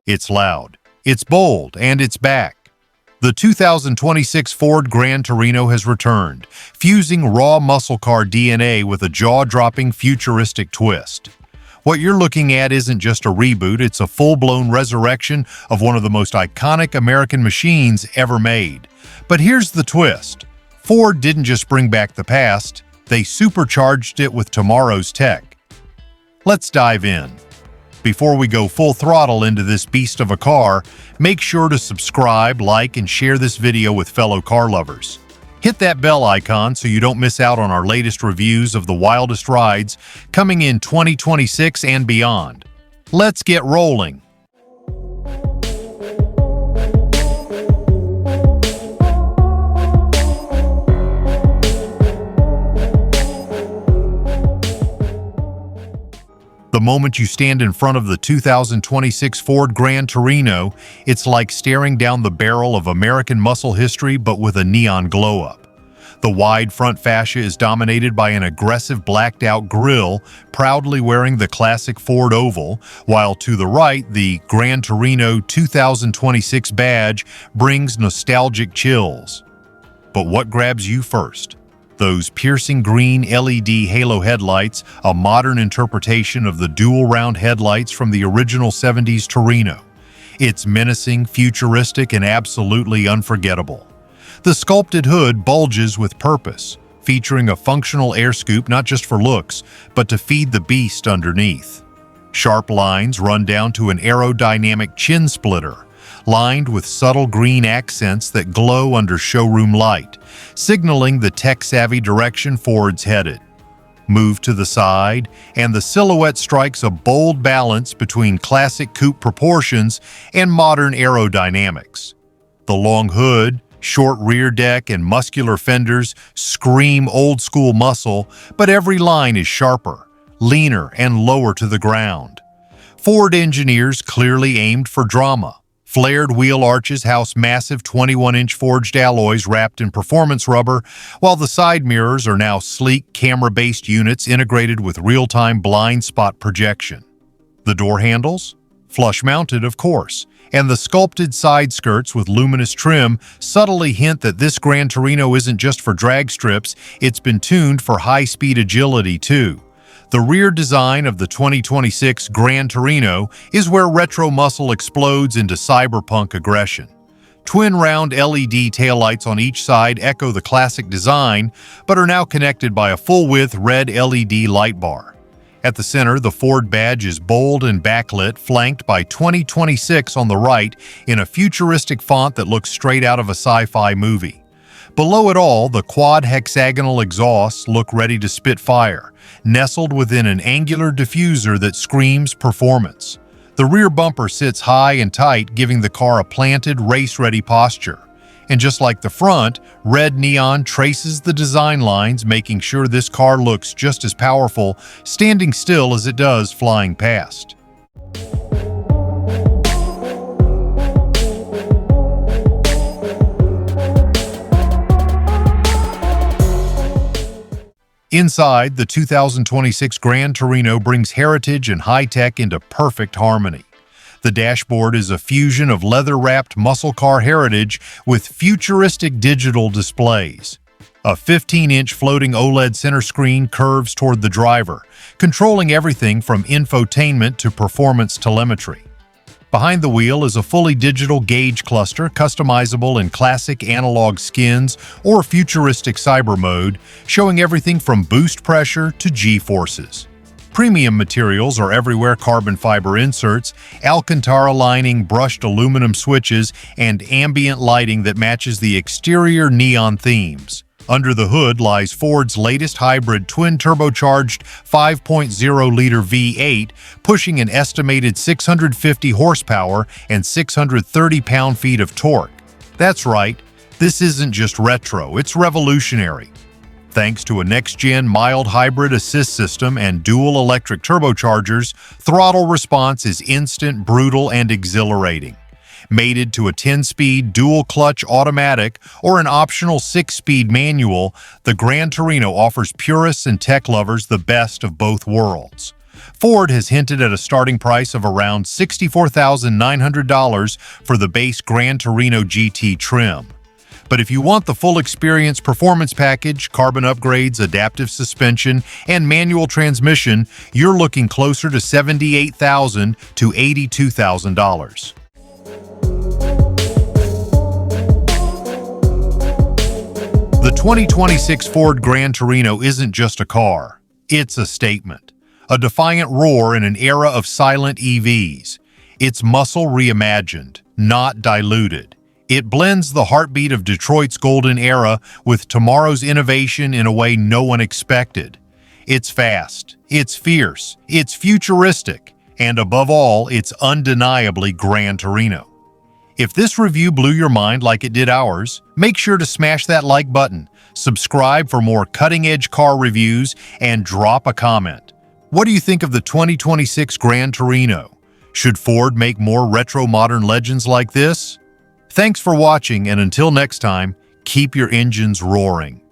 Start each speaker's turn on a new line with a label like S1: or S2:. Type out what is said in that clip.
S1: It's loud, it's bold, and it's back. The 2026 Ford Gran Torino has returned, fusing raw muscle car DNA with a jaw-dropping futuristic twist. What you're looking at isn't just a reboot, it's a full-blown resurrection of one of the most iconic American machines ever made. But here's the twist. Ford didn't just bring back the past, they supercharged it with tomorrow's tech. Let's dive in. Before we go full throttle into this beast of a car, make sure to subscribe, like, and share this video with fellow car lovers. Hit that bell icon so you don't miss out on our latest reviews of the wildest rides coming in 2026 and beyond. Let's get rolling. The moment you stand in front of the 2026 Ford Gran Torino, it's like staring down the barrel of American muscle history but with a neon glow-up. The wide front fascia is dominated by an aggressive blacked-out grille, proudly wearing the classic Ford oval, while to the right, the Gran Torino 2026 badge brings nostalgic chills. But what grabs you first? Those piercing green LED halo headlights, a modern interpretation of the dual-round headlights from the original 70s Torino. It's menacing, futuristic, and absolutely unforgettable. The sculpted hood bulges with purpose, featuring a functional air scoop not just for looks, but to feed the beast underneath. Sharp lines run down to an aerodynamic chin splitter, lined with subtle green accents that glow under showroom light, signaling the tech-savvy direction Ford's headed. Move to the side, and the silhouette strikes a bold balance between classic coupe proportions and modern aerodynamics. The long hood, short rear deck, and muscular fenders scream old-school muscle, but every line is sharper, leaner, and lower to the ground. Ford engineers clearly aimed for drama. Flared wheel arches house massive 21-inch forged alloys wrapped in performance rubber, while the side mirrors are now sleek, camera-based units integrated with real-time blind spot projection. The door handles? Flush-mounted, of course, and the sculpted side skirts with luminous trim subtly hint that this Gran Torino isn't just for drag strips, it's been tuned for high-speed agility, too. The rear design of the 2026 Gran Torino is where retro muscle explodes into cyberpunk aggression. Twin round LED taillights on each side echo the classic design, but are now connected by a full-width red LED light bar. At the center, the Ford badge is bold and backlit, flanked by 2026 on the right in a futuristic font that looks straight out of a sci-fi movie. Below it all, the quad hexagonal exhausts look ready to spit fire, nestled within an angular diffuser that screams performance. The rear bumper sits high and tight, giving the car a planted, race-ready posture. And just like the front, red neon traces the design lines, making sure this car looks just as powerful standing still as it does flying past. Inside, the 2026 Gran Torino brings heritage and high-tech into perfect harmony. The dashboard is a fusion of leather-wrapped muscle car heritage with futuristic digital displays. A 15-inch floating OLED center screen curves toward the driver, controlling everything from infotainment to performance telemetry. Behind the wheel is a fully digital gauge cluster, customizable in classic analog skins or futuristic cyber mode, showing everything from boost pressure to G-forces. Premium materials are everywhere: carbon fiber inserts, Alcantara lining, brushed aluminum switches, and ambient lighting that matches the exterior neon themes. Under the hood lies Ford's latest hybrid twin-turbocharged 5.0-liter V8, pushing an estimated 650 horsepower and 630 pound-feet of torque. That's right, this isn't just retro, it's revolutionary. Thanks to a next-gen mild hybrid assist system and dual electric turbochargers, throttle response is instant, brutal, and exhilarating. Mated to a 10-speed dual-clutch automatic or an optional 6-speed manual, the Gran Torino offers purists and tech lovers the best of both worlds. Ford has hinted at a starting price of around $64,900 for the base Gran Torino GT trim. But if you want the full experience performance package, carbon upgrades, adaptive suspension, and manual transmission, you're looking closer to $78,000 to $82,000. The 2026 Ford Gran Torino isn't just a car, it's a statement. A defiant roar in an era of silent EVs. It's muscle reimagined, not diluted. It blends the heartbeat of Detroit's golden era with tomorrow's innovation in a way no one expected. It's fast, it's fierce, it's futuristic, and above all, it's undeniably Gran Torino. If this review blew your mind like it did ours, make sure to smash that like button, subscribe for more cutting-edge car reviews, and drop a comment. What do you think of the 2026 Gran Torino? Should Ford make more retro modern legends like this? Thanks for watching, and until next time, keep your engines roaring.